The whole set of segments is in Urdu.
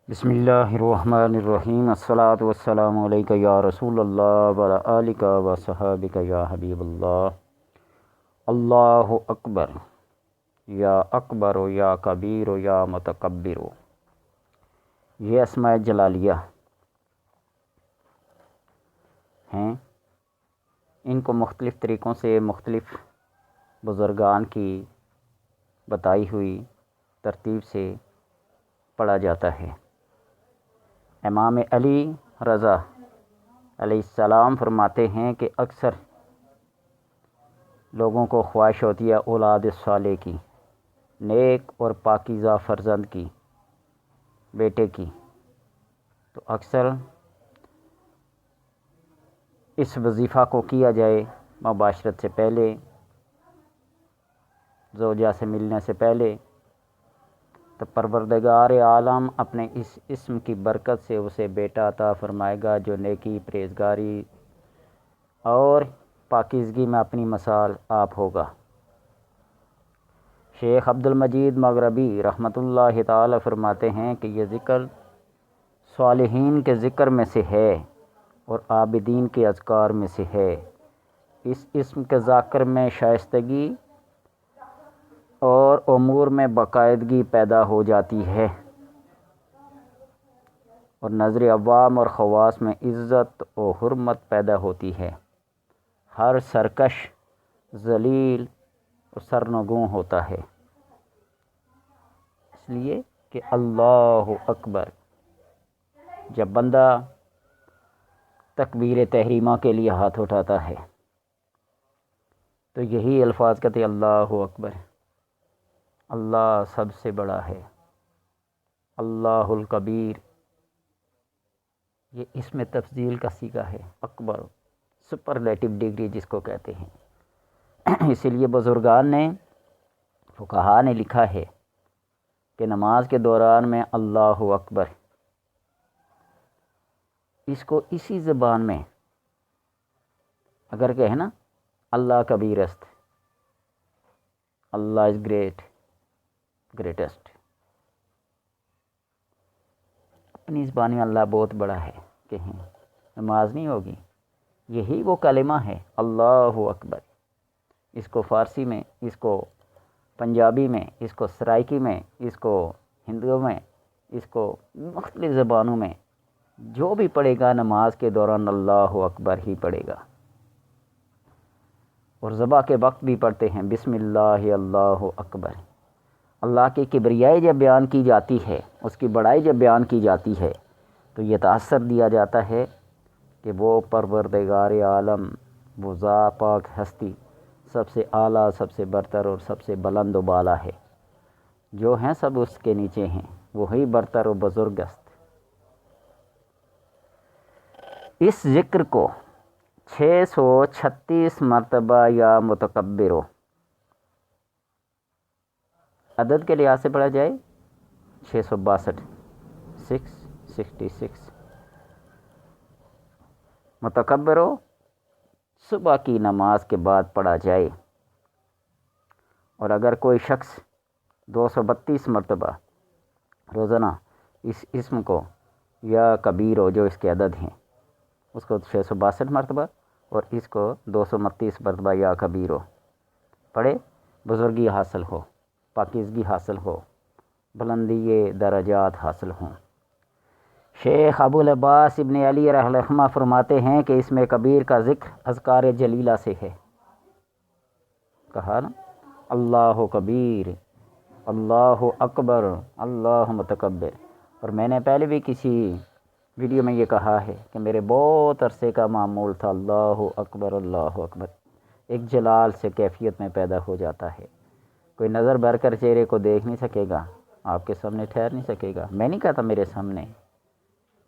بسم اللہ الرحمن الرحیم الصلاۃ والسلام علیکہ یا رسول اللہ وعلی آلکہ و صحابکہ یا حبیب اللہ۔ اللہ اکبر یا کبیر یا متکبر۔ یہ اسماء جلالیہ ہیں، ان کو مختلف طریقوں سے مختلف بزرگان کی بتائی ہوئی ترتیب سے پڑھا جاتا ہے۔ امام علی رضا علیہ السلام فرماتے ہیں کہ اکثر لوگوں کو خواہش ہوتی ہے اولاد صالح کی، نیک اور پاکیزہ فرزند کی، بیٹے کی، تو اکثر اس وظیفہ کو کیا جائے مباشرت سے پہلے، زوجہ سے ملنے سے پہلے، تو پروردگار عالم اپنے اس اسم کی برکت سے اسے بیٹا عطا فرمائے گا جو نیکی، پرہیزگاری اور پاکیزگی میں اپنی مثال آپ ہوگا۔ شیخ عبد المجید مغربی رحمۃ اللہ تعالی فرماتے ہیں کہ یہ ذکر صالحین کے ذکر میں سے ہے اور عابدین کے اذکار میں سے ہے۔ اس اسم کے ذکر میں شائستگی اور امور میں باقاعدگی پیدا ہو جاتی ہے اور نظر عوام اور خواص میں عزت و حرمت پیدا ہوتی ہے۔ ہر سرکش ذلیل اور سرنگوں ہوتا ہے، اس لیے کہ اللہ اکبر جب بندہ تکبیر تحریمہ کے لیے ہاتھ اٹھاتا ہے تو یہی الفاظ کہتے اللہ اکبر، اللہ سب سے بڑا ہے، اللہ الکبیر، یہ اس میں تفضیل کا صیغہ ہے، اکبر سپرلیٹو ڈگری جس کو کہتے ہیں۔ اسی لیے بزرگان نے، فقہا نے لکھا ہے کہ نماز کے دوران میں اللہ اکبر اس کو اسی زبان میں اگر کہیں نا اللہ کبیر است، اللہ از گریٹسٹ، اپنی زبان میں اللہ بہت بڑا ہے کہیں، نماز نہیں ہوگی، یہی وہ کلمہ ہے اللہ اکبر۔ اس کو فارسی میں، اس کو پنجابی میں، اس کو سرائکی میں، اس کو ہندو میں، اس کو مختلف زبانوں میں جو بھی پڑھے گا نماز کے دوران اللہ اکبر ہی پڑھے گا۔ اور ذبح کے وقت بھی پڑھتے ہیں بسم اللہ اللہ اکبر۔ اللہ کی کبریائی جب بیان کی جاتی ہے، اس کی بڑائی جب بیان کی جاتی ہے تو یہ تاثر دیا جاتا ہے کہ وہ پروردگار عالم، وہ ذات پاک ہستی سب سے اعلیٰ، سب سے برتر اور سب سے بلند و بالا ہے، جو ہیں سب اس کے نیچے ہیں، وہی برتر و بزرگ است۔ اس ذکر کو 636 مرتبہ یا متکبرو عدد کے لحاظ سے پڑھا جائے 662، 666 متکبرو صبح کی نماز کے بعد پڑھا جائے، اور اگر کوئی شخص 232 مرتبہ روزانہ اس اسم کو یا کبیرو جو اس کے عدد ہیں اس کو 662 مرتبہ اور اس کو 232 مرتبہ یا کبیرو پڑھے، بزرگی حاصل ہو، پاکیزگی حاصل ہو، بلندی درجات حاصل ہوں۔ شیخ ابو العباس ابن علی رحمہ فرماتے ہیں کہ اس میں کبیر کا ذکر اذکار جلیلہ سے ہے۔ کہا نا اللہ کبیر، اللہ اکبر، اللہ متکبر۔ اور میں نے پہلے بھی کسی ویڈیو میں یہ کہا ہے کہ میرے بہت عرصے کا معمول تھا اللہ اکبر، اللہ اکبر، ایک جلال سے کیفیت میں پیدا ہو جاتا ہے، کوئی نظر بھر کر چہرے کو دیکھ نہیں سکے گا، آپ کے سامنے ٹھہر نہیں سکے گا۔ میں نہیں کہتا میرے سامنے،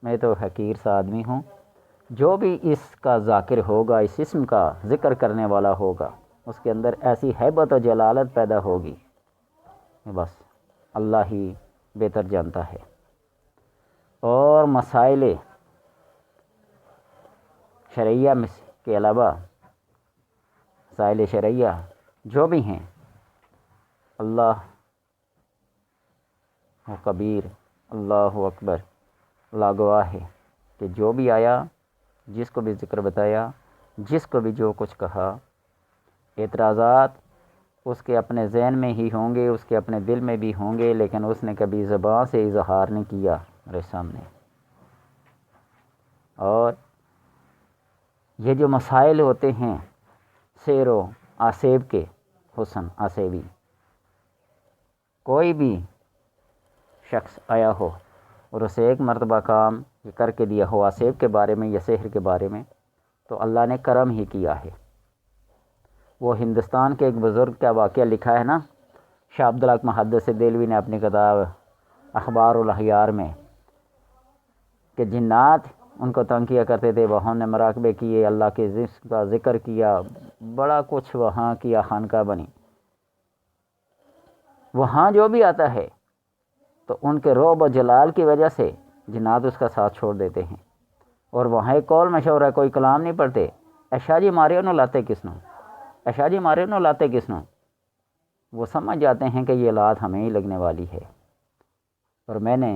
میں تو حقیر سا آدمی ہوں، جو بھی اس کا ذاکر ہوگا، اس اسم کا ذکر کرنے والا ہوگا، اس کے اندر ایسی ہیبت و جلالت پیدا ہوگی، بس اللہ ہی بہتر جانتا ہے۔ اور مسائل شرعیہ میں کے علاوہ مسائل شرعیہ جو بھی ہیں، اللہ کبیر، اللہ اکبر، اللہ گواہ ہے کہ جو بھی آیا، جس کو بھی ذکر بتایا، جس کو بھی جو کچھ کہا، اعتراضات اس کے اپنے ذہن میں ہی ہوں گے، اس کے اپنے دل میں بھی ہوں گے، لیکن اس نے کبھی زبان سے اظہار نہیں کیا میرے سامنے۔ اور یہ جو مسائل ہوتے ہیں سیر و آسیب کے، حسن آسیبی، کوئی بھی شخص آیا ہو اور اسے ایک مرتبہ کام کر کے دیا ہو آسیب کے بارے میں یا سحر کے بارے میں، تو اللہ نے کرم ہی کیا ہے۔ وہ ہندوستان کے ایک بزرگ کا واقعہ لکھا ہے نا، شاہ عبدالحق محدث دہلوی نے اپنی کتاب اخبار الاحیار میں، کہ جنات ان کو تنگ کیا کرتے تھے، وہاں نے مراقبے کیے، اللہ کے ذکر کا ذکر کیا، بڑا کچھ وہاں کیا، خانقاہ بنی۔ وہاں جو بھی آتا ہے تو ان کے رعب و جلال کی وجہ سے جنات اس کا ساتھ چھوڑ دیتے ہیں، اور وہاں ایک قول مشہور ہے، کوئی کلام نہیں پڑھتے، ایشا جی مارے انہوں لاتے کس نو، ایشا جی مارے انہوں لاتے کس نو۔ وہ سمجھ جاتے ہیں کہ یہ لات ہمیں ہی لگنے والی ہے۔ اور میں نے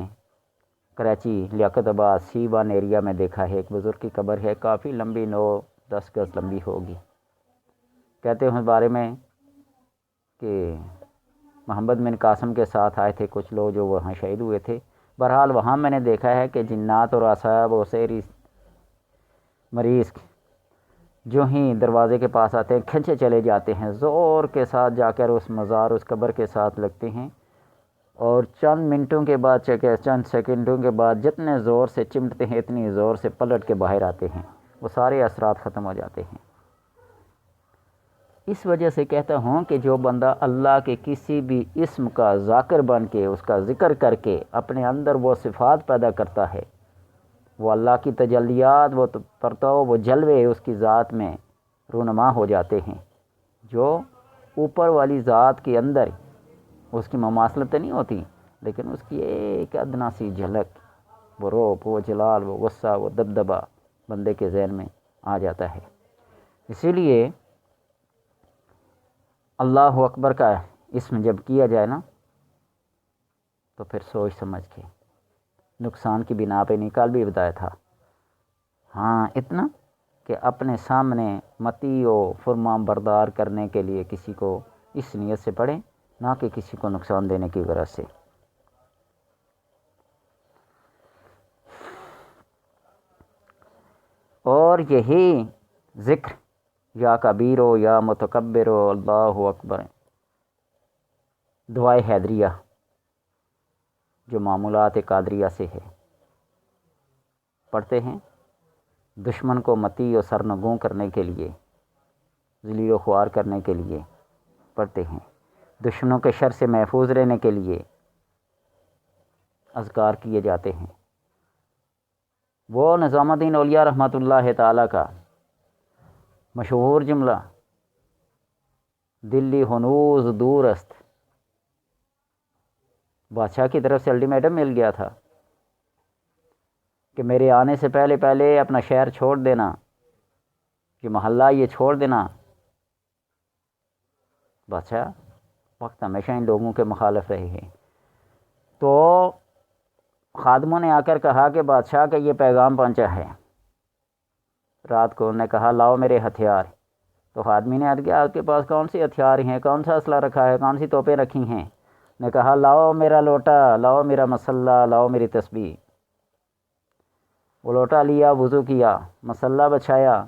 کراچی لیاقت آباد سی1 ایریا میں دیکھا ہے، ایک بزرگ کی قبر ہے، کافی لمبی، 9-10 گز لمبی ہوگی۔ کہتے ہیں اس بارے میں کہ محمد بن قاسم کے ساتھ آئے تھے کچھ لوگ جو وہاں شہید ہوئے تھے۔ بہرحال وہاں میں نے دیکھا ہے کہ جنات اور اعصاب و سحری مریض جو ہی دروازے کے پاس آتے ہیں کھنچے چلے جاتے ہیں، زور کے ساتھ جا کر اس مزار، اس قبر کے ساتھ لگتے ہیں، اور چند منٹوں کے بعد چند سیکنڈوں کے بعد جتنے زور سے چمٹتے ہیں اتنی زور سے پلٹ کے باہر آتے ہیں، وہ سارے اثرات ختم ہو جاتے ہیں۔ اس وجہ سے کہتا ہوں کہ جو بندہ اللہ کے کسی بھی اسم کا ذاکر بن کے، اس کا ذکر کر کے اپنے اندر وہ صفات پیدا کرتا ہے، وہ اللہ کی تجلیات، وہ پرتو، وہ جلوے اس کی ذات میں رونما ہو جاتے ہیں، جو اوپر والی ذات کے اندر اس کی مماثلت نہیں ہوتی، لیکن اس کی ایک ادنا سی جھلک، وہ روب، وہ جلال، وہ غصہ، وہ دبدبہ بندے کے ذہن میں آ جاتا ہے۔ اسی لیے اللہ اکبر کا اسم جب کیا جائے نا تو پھر سوچ سمجھ کے، نقصان کی بنا پہ نکال بھی بتایا تھا، ہاں اتنا کہ اپنے سامنے مطیع و فرمان بردار کرنے کے لیے کسی کو اس نیت سے پڑھیں، نہ کہ کسی کو نقصان دینے کی غرض سے۔ اور یہی ذکر یا کبیر و یا متکبر و اللہ اکبر، دعائے حیدریہ جو معمولات قادریہ سے ہے، پڑھتے ہیں دشمن کو مطیع و سرنگوں کرنے کے لیے، ذلیل و خوار کرنے کے لیے پڑھتے ہیں، دشمنوں کے شر سے محفوظ رہنے کے لیے اذکار کیے جاتے ہیں۔ وہ نظام الدین اولیاء رحمۃ اللہ تعالیٰ کا مشہور جملہ، دلی ہنوز دور است، بادشاہ کی طرف سے الٹیمیٹم مل گیا تھا کہ میرے آنے سے پہلے پہلے اپنا شہر چھوڑ دینا، یہ محلہ یہ چھوڑ دینا۔ بادشاہ وقت ہمیشہ ان لوگوں کے مخالف رہے ہیں، تو خادموں نے آ کر کہا کہ بادشاہ کا یہ پیغام پہنچا ہے۔ رات کو انہوں نے کہا لاؤ میرے ہتھیار، تو خادمی نے عرض کیا آپ کے پاس کون سی ہتھیار ہیں، کون سا اسلحہ رکھا ہے، کون سی توپیں رکھی ہیں؟ نے کہا لاؤ میرا لوٹا، لاؤ میرا مسلح، لاؤ میری تسبیح۔ وہ لوٹا لیا، وضو کیا، مسلح بچھایا،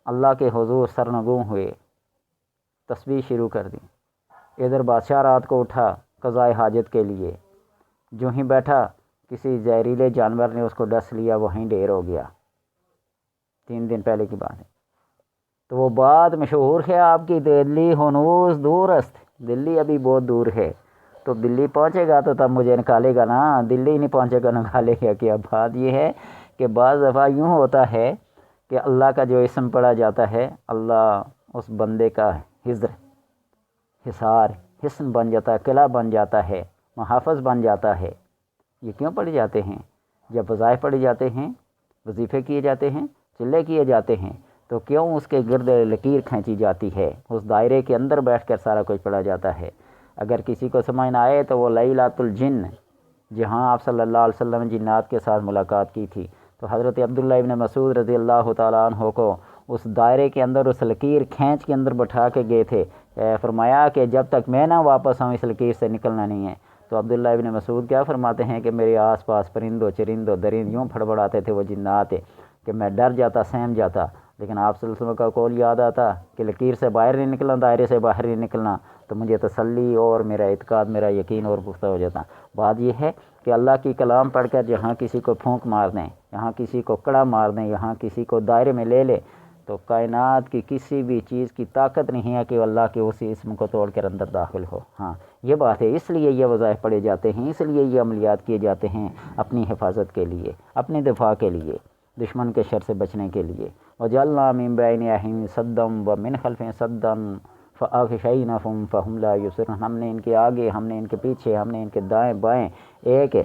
اللہ کے حضور سرنگوں ہوئے، تسبیح شروع کر دی۔ ادھر بادشاہ رات کو اٹھا قضائے حاجت کے لیے، جو ہی بیٹھا کسی زہریلے جانور نے اس کو ڈس لیا، وہیں ڈھیر ہو گیا۔ 3 دن پہلے کی بات ہے۔ تو وہ بات مشہور ہے آپ کی، دلی ہنوز دور است، دلی ابھی بہت دور ہے، تو دلی پہنچے گا تو تب مجھے نکالے گا نا، دلی نہیں پہنچے گا نکالے گا کیا؟ بات یہ ہے کہ بعض دفعہ یوں ہوتا ہے کہ اللہ کا جو اسم پڑھا جاتا ہے، اللہ اس بندے کا حضر، حصار، حصن بن جاتا ہے، قلعہ بن جاتا ہے، محافظ بن جاتا ہے۔ یہ کیوں پڑھے جاتے ہیں؟ جب وظائف پڑھے جاتے ہیں، وظیفے کیے جاتے ہیں، چلے کیے جاتے ہیں، تو کیوں اس کے گرد لکیر کھینچی جاتی ہے، اس دائرے کے اندر بیٹھ کر سارا کچھ پڑھا جاتا ہے۔ اگر کسی کو سمجھ نہ آئے تو وہ لیلۃ الجن جہاں آپ صلی اللہ علیہ وسلم نے جنات کے ساتھ ملاقات کی تھی، تو حضرت عبداللہ ابن مسعود رضی اللہ تعالیٰ عنہ کو اس دائرے کے اندر اس لکیر کھینچ کے اندر بٹھا کے گئے تھے، فرمایا کہ جب تک میں نہ واپس آؤں اس لکیر سے نکلنا نہیں ہے۔ تو عبداللہ ابن مسعود کیا فرماتے ہیں کہ میرے آس پاس پرندوں چرندوں درند یوں پھڑبڑاتے تھے وہ جنات کہ میں ڈر جاتا سہم جاتا، لیکن آپ صلی اللہ علیہ وسلم کا قول یاد آتا کہ لکیر سے باہر نہیں نکلنا، دائرے سے باہر نہیں نکلنا، تو مجھے تسلی اور میرا اعتقاد میرا یقین اور پختہ ہو جاتا۔ بات یہ ہے کہ اللہ کی کلام پڑھ کر جہاں کسی کو پھونک مار دیں، یہاں کسی کو کڑا مار دیں، یہاں کسی کو دائرے میں لے لے، تو کائنات کی کسی بھی چیز کی طاقت نہیں ہے کہ اللہ کے اسی اسم کو توڑ کر اندر داخل ہو۔ ہاں یہ بات ہے، اس لیے یہ وظائف پڑھے جاتے ہیں، اس لیے یہ عملیات کیے جاتے ہیں، اپنی حفاظت کے لیے، اپنے دفاع کے لیے، دشمن کے شر سے بچنے کے لیے۔ وَجَعَلْنَا مِن بَيْنِ أَيْدِيهِمْ سَدًّا وَمِنْ خَلْفِهِمْ سَدًّا فَأَغْشَيْنَاهُمْ فَهُمْ لَا يُبْصِرُونَ، ہم نے ان کے آگے، ہم نے ان کے پیچھے، ہم نے ان کے دائیں بائیں ایک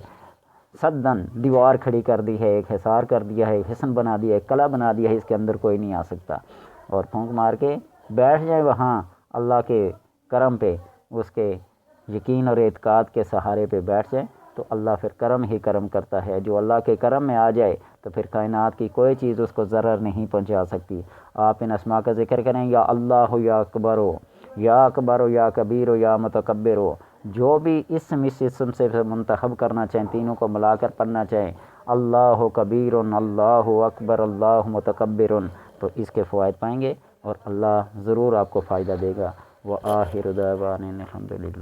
صدًا دیوار کھڑی کر دی ہے، ایک حصار کر دیا ہے، ایک حصن بنا دیا ہے، قلعہ بنا دیا ہے، اس کے اندر کوئی نہیں آ سکتا، اور پھونک مار کے بیٹھ جائیں وہاں اللہ کے کرم پہ، اس کے یقین اور اعتقاد کے سہارے پہ بیٹھ جائیں، تو اللہ پھر کرم ہی کرم کرتا ہے۔ جو اللہ کے کرم میں آ جائے تو پھر کائنات کی کوئی چیز اس کو ضرر نہیں پہنچا سکتی۔ آپ ان اسماء کا ذکر کریں، یا اللہ یا اکبر ہو، یا اکبر ہو، یا کبیر ہو، یا متکبر ہو، جو بھی اسم اس اسم سے منتخب کرنا چاہیں، تینوں کو ملا کر پڑھنا چاہیں، اللہ کبیر، اللہ اکبر، اللہ متکبر، تو اس کے فوائد پائیں گے اور اللہ ضرور آپ کو فائدہ دے گا۔ وآخر دعوانا الحمدللہ۔